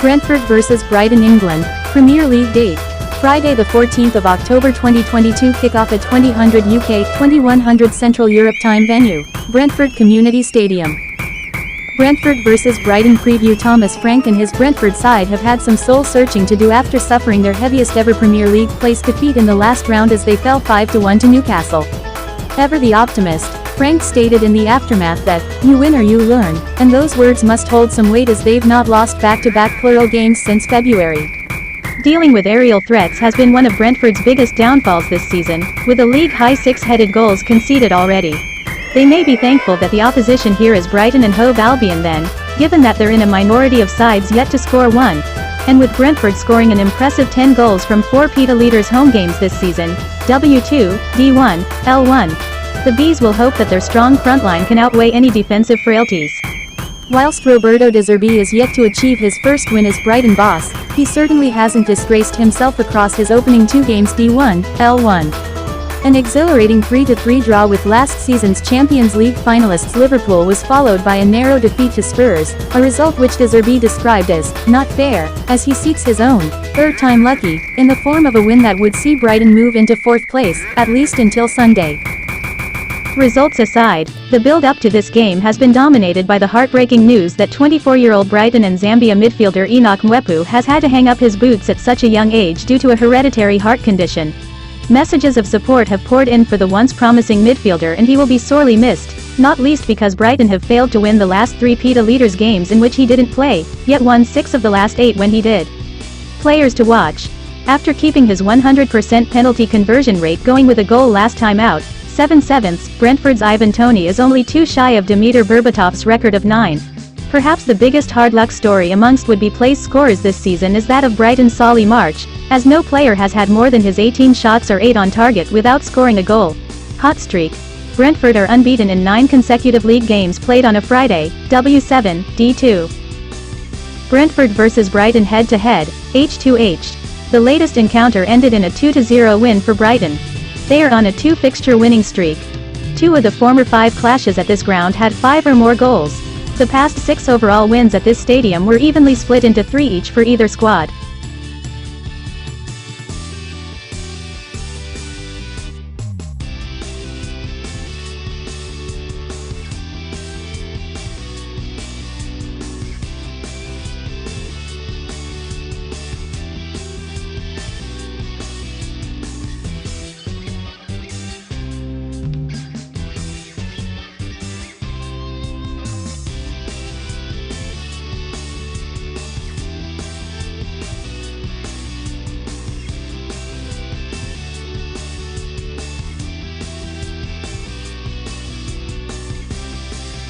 Brentford vs Brighton, England, Premier League date. Friday the 14th of October 2022, kickoff at 2000 UK, 2100 Central Europe time. Venue, Brentford Community Stadium. Brentford vs Brighton preview. Thomas Frank and his Brentford side have had some soul-searching to do after suffering their heaviest ever Premier League place defeat in the last round as they fell 5-1 to Newcastle. Ever the optimist, Frank stated in the aftermath that, "You win or you learn," and those words must hold some weight as they've not lost back-to-back plural games since February. Dealing with aerial threats has been one of Brentford's biggest downfalls this season, with a league-high 6-headed goals conceded already. They may be thankful that the opposition here is Brighton and Hove Albion then, given that they're in a minority of sides yet to score one. And with Brentford scoring an impressive 10 goals from 4 Peta leaders' home games this season, W2, D1, L1. The Bees will hope that their strong frontline can outweigh any defensive frailties. Whilst Roberto De Zerbi is yet to achieve his first win as Brighton boss, he certainly hasn't disgraced himself across his opening 2 games D1, L1. An exhilarating 3-3 draw with last season's Champions League finalists Liverpool was followed by a narrow defeat to Spurs, a result which De Zerbi described as "not fair," as he seeks his own third time lucky, in the form of a win that would see Brighton move into 4th place, at least until Sunday. Results aside, the build-up to this game has been dominated by the heartbreaking news that 24-year-old Brighton and Zambia midfielder Enoch Mwepu has had to hang up his boots at such a young age due to a hereditary heart condition. Messages of support have poured in for the once promising midfielder, and he will be sorely missed, not least because Brighton have failed to win the last 3 Peta leaders games in which he didn't play, yet won 6 of the last 8 when he did. Players to watch. After keeping his 100% penalty conversion rate going with a goal last time out, 7/7, Brentford's Ivan Toney is only 2 shy of Dimitar Berbatov's record of 9. Perhaps the biggest hard luck story amongst would-be place scorers this season is that of Brighton's Solly March, as no player has had more than his 18 shots or 8 on target without scoring a goal. Hot streak. Brentford are unbeaten in 9 consecutive league games played on a Friday, W7, D2. Brentford vs Brighton head-to-head, H2H. The latest encounter ended in a 2-0 win for Brighton. They are on a 2-fixture winning streak. 2 of the former 5 clashes at this ground had 5 or more goals. The past 6 overall wins at this stadium were evenly split into 3 each for either squad.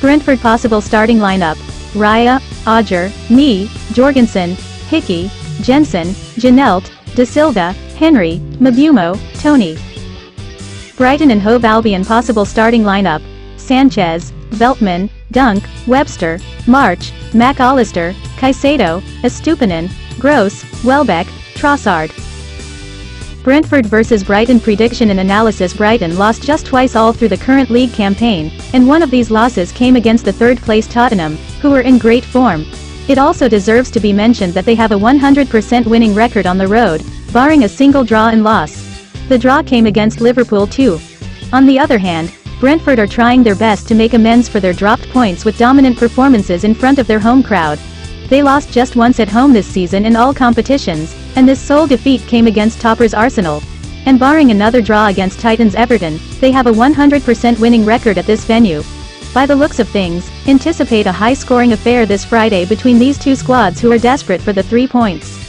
Brentford possible starting lineup: Raya, Odger, Nee, Jorgensen, Hickey, Jensen, Janelt, De Silva, Henry, Mabumo, Toney. Brighton and Hove Albion possible starting lineup: Sanchez, Veltman, Dunk, Webster, March, McAllister, Caicedo, Estupinan, Gross, Welbeck, Trossard. Brentford vs Brighton prediction and analysis. Brighton lost just twice all through the current league campaign, and one of these losses came against the third-place Tottenham, who are in great form. It also deserves to be mentioned that they have a 100% winning record on the road, barring a single draw and loss. The draw came against Liverpool too. On the other hand, Brentford are trying their best to make amends for their dropped points with dominant performances in front of their home crowd. They lost just once at home this season in all competitions, and this sole defeat came against toppers Arsenal. And barring another draw against Titans Everton, they have a 100% winning record at this venue. By the looks of things, anticipate a high-scoring affair this Friday between these two squads who are desperate for the 3 points.